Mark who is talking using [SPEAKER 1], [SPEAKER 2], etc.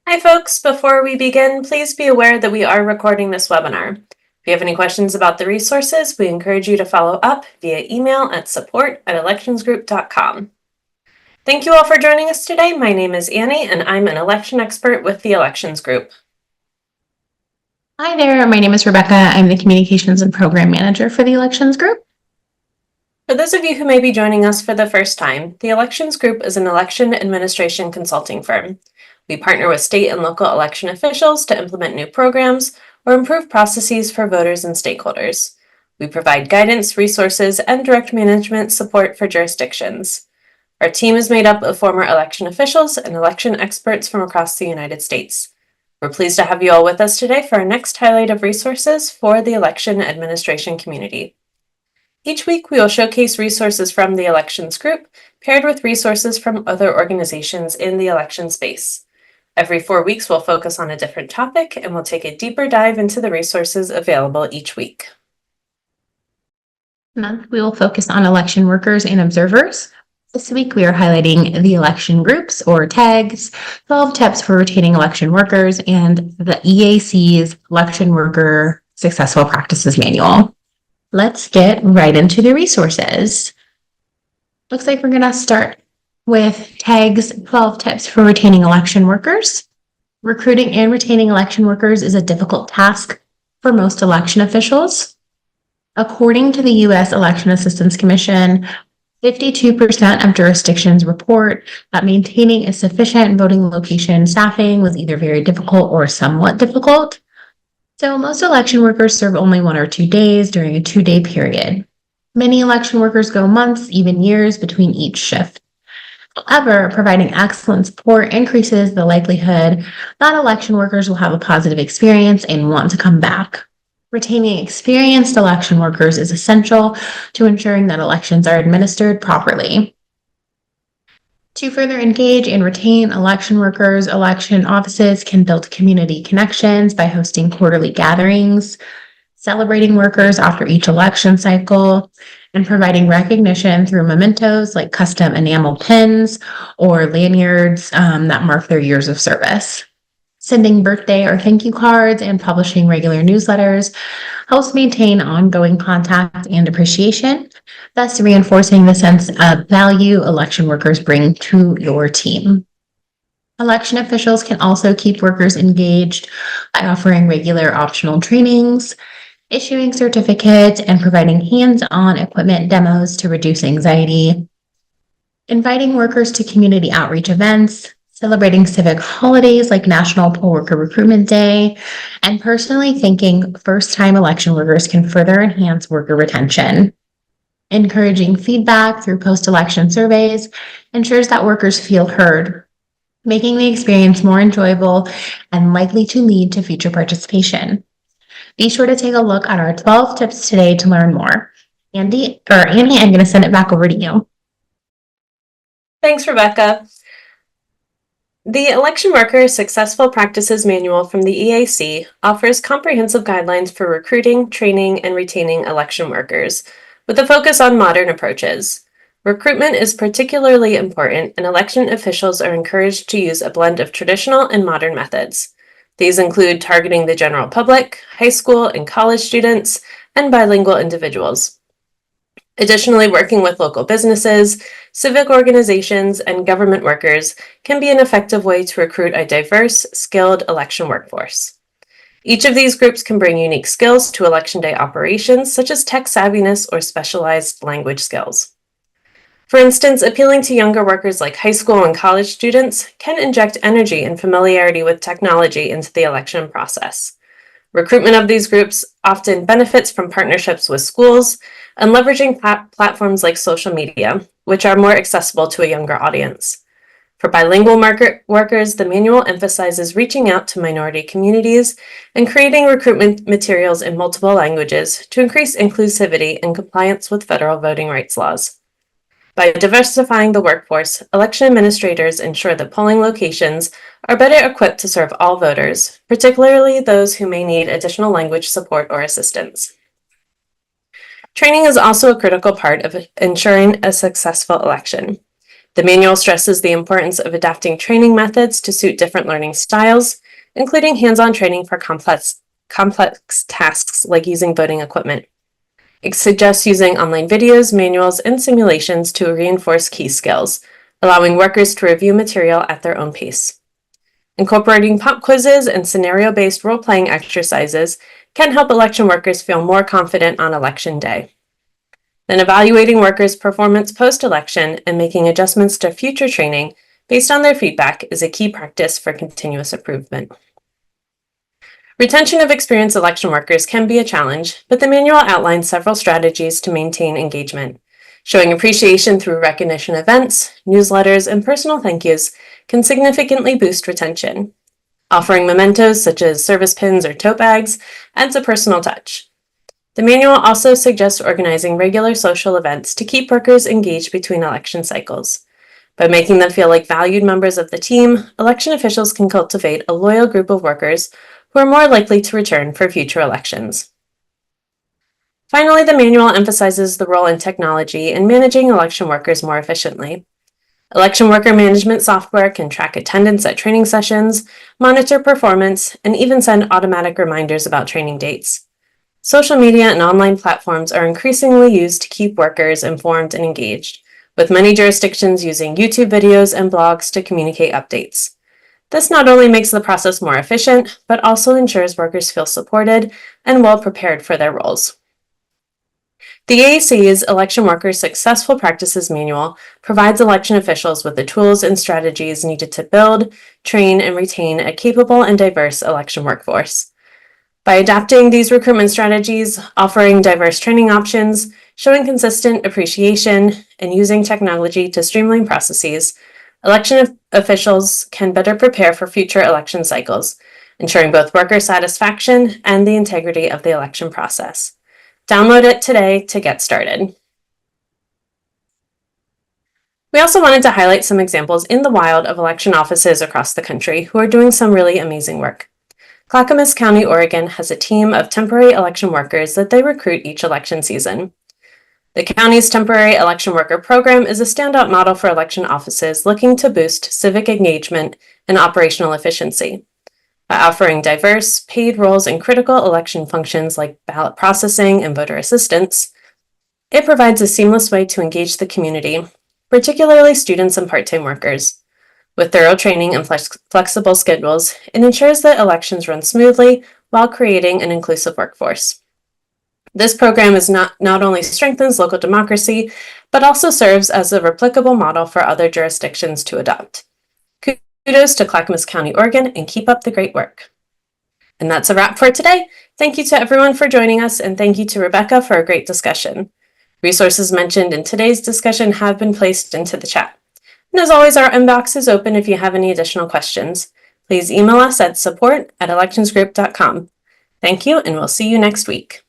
[SPEAKER 1] Hi folks, before we begin, please be aware that we are recording this webinar. If you have any questions about the resources, we encourage you to follow up via email at support@electionsgroup.com. Thank you all for joining us today. My name is Annie and I'm an election expert with the Elections Group.
[SPEAKER 2] Hi there, my name is Rebecca. I'm the Communications and Program Manager for the Elections Group.
[SPEAKER 1] For those of you who may be joining us for the first time, the Elections Group is an election administration consulting firm. We partner with state and local election officials to implement new programs or improve processes for voters and stakeholders. We provide guidance, resources, and direct management support for jurisdictions. Our team is made up of former election officials and election experts from across the United States. We're pleased to have you all with us today for our next highlight of resources for the election administration community. Each week, we will showcase resources from the Elections Group, paired with resources from other organizations in the election space. Every 4 weeks, we'll focus on a different topic, and we'll take a deeper dive into the resources available each week.
[SPEAKER 2] This month, we will focus on election workers and observers. This week, we are highlighting the election groups, or tags, 12 tips for retaining election workers, and the EAC's Election Worker Successful Practices Manual. Let's get right into the resources. Looks like we're going to start with tags 12 tips for retaining election workers. Recruiting and retaining election workers is a difficult task for most election officials. According to the U.S. Election Assistance Commission, 52% of jurisdictions report that maintaining a sufficient voting location staffing was either very difficult or somewhat difficult. So most election workers serve only 1 or 2 days during a 2-day period. Many election workers go months, even years between each shift. However, providing excellent support increases the likelihood that election workers will have a positive experience and want to come back. Retaining experienced election workers is essential to ensuring that elections are administered properly. To further engage and retain election workers, election offices can build community connections by hosting quarterly gatherings, celebrating workers after each election cycle, and providing recognition through mementos like custom enamel pins or lanyards that mark their years of service. Sending birthday or thank you cards and publishing regular newsletters helps maintain ongoing contact and appreciation, thus reinforcing the sense of value election workers bring to your team. Election officials can also keep workers engaged by offering regular optional trainings, issuing certificates, and providing hands-on equipment demos to reduce anxiety, inviting workers to community outreach events, celebrating civic holidays like National Poll Worker Recruitment Day, and personally thanking first-time election workers can further enhance worker retention. Encouraging feedback through post-election surveys ensures that workers feel heard, making the experience more enjoyable and likely to lead to future participation. Be sure to take a look at our 12 tips today to learn more. Annie, I'm going to send it back over to you.
[SPEAKER 1] Thanks, Rebecca. The Election Worker Successful Practices Manual from the EAC offers comprehensive guidelines for recruiting, training, and retaining election workers, with a focus on modern approaches. Recruitment is particularly important, and election officials are encouraged to use a blend of traditional and modern methods. These include targeting the general public, high school and college students, and bilingual individuals. Additionally, working with local businesses, civic organizations, and government workers can be an effective way to recruit a diverse, skilled election workforce. Each of these groups can bring unique skills to election day operations, such as tech savviness or specialized language skills. For instance, appealing to younger workers like high school and college students can inject energy and familiarity with technology into the election process. Recruitment of these groups often benefits from partnerships with schools and leveraging platforms like social media, which are more accessible to a younger audience. For bilingual workers, the manual emphasizes reaching out to minority communities and creating recruitment materials in multiple languages to increase inclusivity and compliance with federal voting rights laws. By diversifying the workforce, election administrators ensure that polling locations are better equipped to serve all voters, particularly those who may need additional language support or assistance. Training is also a critical part of ensuring a successful election. The manual stresses the importance of adapting training methods to suit different learning styles, including hands-on training for complex tasks like using voting equipment. It suggests using online videos, manuals, and simulations to reinforce key skills, allowing workers to review material at their own pace. Incorporating pop quizzes and scenario-based role-playing exercises can help election workers feel more confident on election day. Then evaluating workers' performance post-election and making adjustments to future training based on their feedback is a key practice for continuous improvement. Retention of experienced election workers can be a challenge, but the manual outlines several strategies to maintain engagement. Showing appreciation through recognition events, newsletters, and personal thank yous can significantly boost retention. Offering mementos such as service pins or tote bags adds a personal touch. The manual also suggests organizing regular social events to keep workers engaged between election cycles. By making them feel like valued members of the team, election officials can cultivate a loyal group of workers who are more likely to return for future elections. Finally, the manual emphasizes the role in technology in managing election workers more efficiently. Election worker management software can track attendance at training sessions, monitor performance, and even send automatic reminders about training dates. Social media and online platforms are increasingly used to keep workers informed and engaged, with many jurisdictions using YouTube videos and blogs to communicate updates. This not only makes the process more efficient, but also ensures workers feel supported and well prepared for their roles. The AAC's Election Workers Successful Practices Manual provides election officials with the tools and strategies needed to build, train, and retain a capable and diverse election workforce. By adapting these recruitment strategies, offering diverse training options, showing consistent appreciation, and using technology to streamline processes, election officials can better prepare for future election cycles, ensuring both worker satisfaction and the integrity of the election process. Download it today to get started. We also wanted to highlight some examples in the wild of election offices across the country who are doing some really amazing work. Clackamas County, Oregon has a team of temporary election workers that they recruit each election season. The county's temporary election worker program is a standout model for election offices looking to boost civic engagement and operational efficiency. By offering diverse, paid roles in critical election functions like ballot processing and voter assistance, it provides a seamless way to engage the community, particularly students and part-time workers. With thorough training and flexible schedules, it ensures that elections run smoothly while creating an inclusive workforce. This program not only strengthens local democracy, but also serves as a replicable model for other jurisdictions to adopt. Kudos to Clackamas County, Oregon, and keep up the great work. And that's a wrap for today. Thank you to everyone for joining us, and thank you to Rebecca for a great discussion. Resources mentioned in today's discussion have been placed into the chat. And as always, our inbox is open if you have any additional questions. Please email us at support@electionsgroup.com. Thank you, and we'll see you next week.